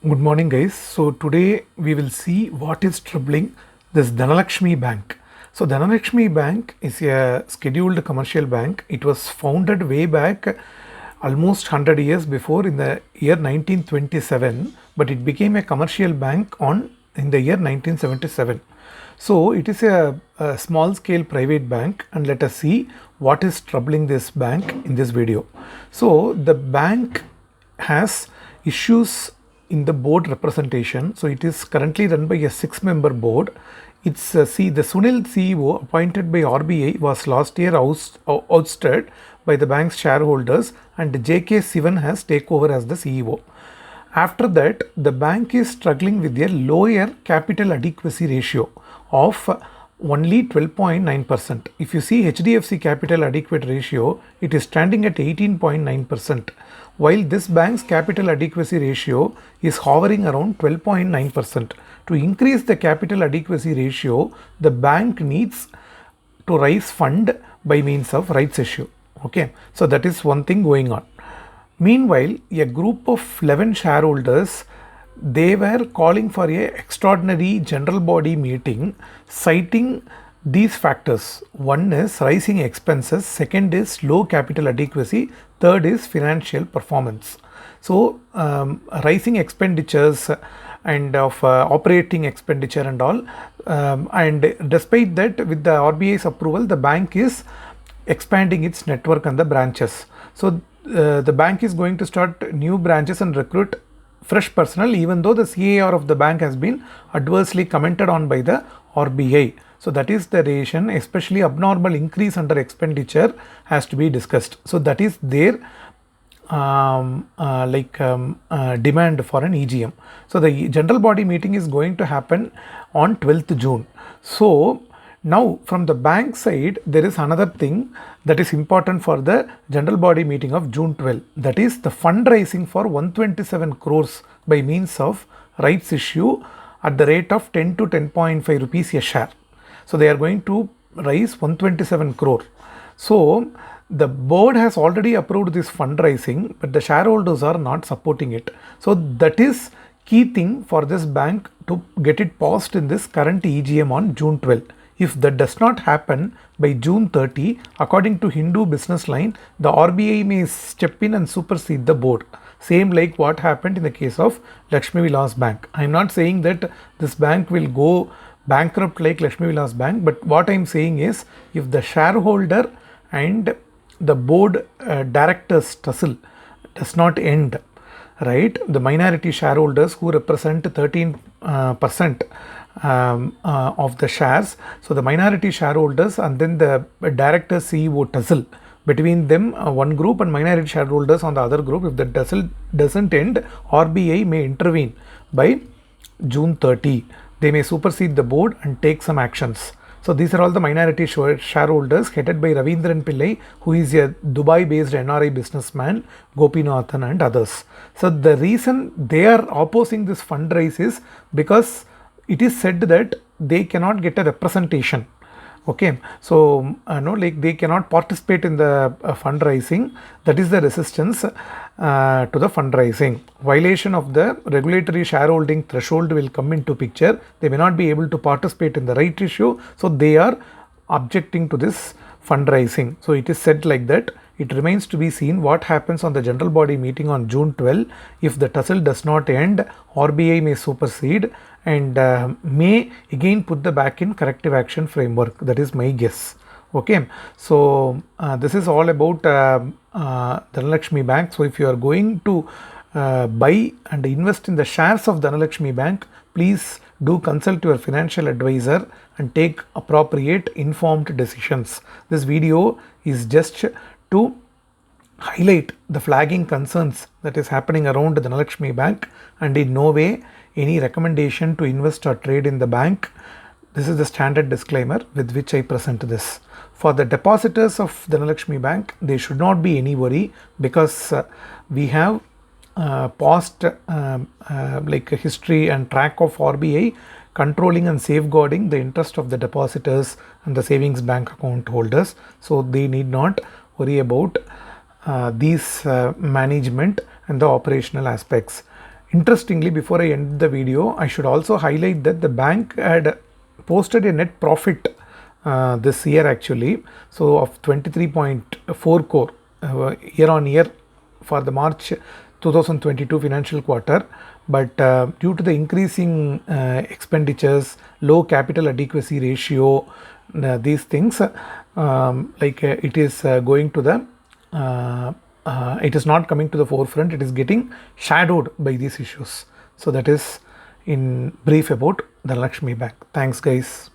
Good morning, guys. So today we will see what is troubling this Dhanlaxmi bank. So Dhanlaxmi bank is a scheduled commercial bank. It was founded way back almost 100 years before in the year 1927, but it became a commercial bank in the year 1977. So it is a small scale private bank, and let us see what is troubling this bank in this video. So the bank has issues in the board representation. So it is currently run by a 6-member board. It's the Sunil CEO appointed by RBI was last year ousted by the bank's shareholders, and J.K. Sivan has taken over as the CEO. After that, the bank is struggling with a lower capital adequacy ratio of only 12.9%. If you see HDFC capital adequate ratio, it is standing at 18.9%, while this bank's capital adequacy ratio is hovering around 12.9%. To increase the capital adequacy ratio, the bank needs to raise fund by means of rights issue. Okay, so that is one thing going on. Meanwhile, a group of 11 shareholders, they were calling for a extraordinary general body meeting citing these factors. One is rising expenses, second is low capital adequacy, third is financial performance. So rising expenditures and of operating expenditure and all, and despite that, with the RBI's approval, the bank is expanding its network and the branches. So the bank is going to start new branches and recruit fresh personnel, even though the CAR of the bank has been adversely commented on by the RBI. So that is the reason, especially abnormal increase under expenditure has to be discussed. So that is their demand for an EGM. So the general body meeting is going to happen on 12th June. So now from the bank side, there is another thing that is important for the general body meeting of June 12. That is the fundraising for 127 crores by means of rights issue at the rate of 10 to 10.5 rupees a share. So they are going to raise 127 crore. So the board has already approved this fundraising, but the shareholders are not supporting it. So that is key thing for this bank to get it passed in this current EGM on June 12. If that does not happen by June 30, according to Hindu business line, the RBI may step in and supersede the board. Same like what happened in the case of Lakshmi Vilas Bank. I am not saying that this bank will go bankrupt like Lakshmi Vilas Bank, but what I am saying is, if the shareholder and the board directors tussle does not end, right, the minority shareholders who represent 13% of the shares, so the minority shareholders and then the director CEO tussle between them, one group, and minority shareholders on the other group, if the tussle doesn't end, RBI may intervene by June 30. They may supersede the board and take some actions. So these are all the minority shareholders headed by Ravindran Pillai, who is a Dubai-based NRI businessman, Gopinathan and others. So the reason they are opposing this fundraise is because it is said that they cannot get a representation. Okay, so they cannot participate in the fundraising. That is the resistance to the fundraising. Violation of the regulatory shareholding threshold will come into picture. They may not be able to participate in the right issue, so they are objecting to this fundraising. So it is said like that. It remains to be seen what happens on the general body meeting on June 12. If the tussle does not end, RBI may supersede and may again put the back in corrective action framework. That is my guess. Okay, so this is all about Dhanlaxmi Bank. So if you are going to buy and invest in the shares of Dhanlaxmi Bank, please do consult your financial advisor and take appropriate informed decisions. This video is just to highlight the flagging concerns that is happening around the Dhanlaxmi Bank, and in no way any recommendation to invest or trade in the bank. This is the standard disclaimer with which I present this. For the depositors of Dhanlaxmi Bank, there should not be any worry, because we have past history and track of RBI controlling and safeguarding the interest of the depositors and the savings bank account holders. So they need not worry about these management and the operational aspects. Interestingly, before I end the video, I should also highlight that the bank had posted a net profit this year actually, so of 23.4 crore year on year for the March 2022 financial quarter, but due to the increasing expenditures, low capital adequacy ratio, these things, it is going to the it is not coming to the forefront, it is getting shadowed by these issues. So that is in brief about the Dhanlaxmi Bank. Thanks guys.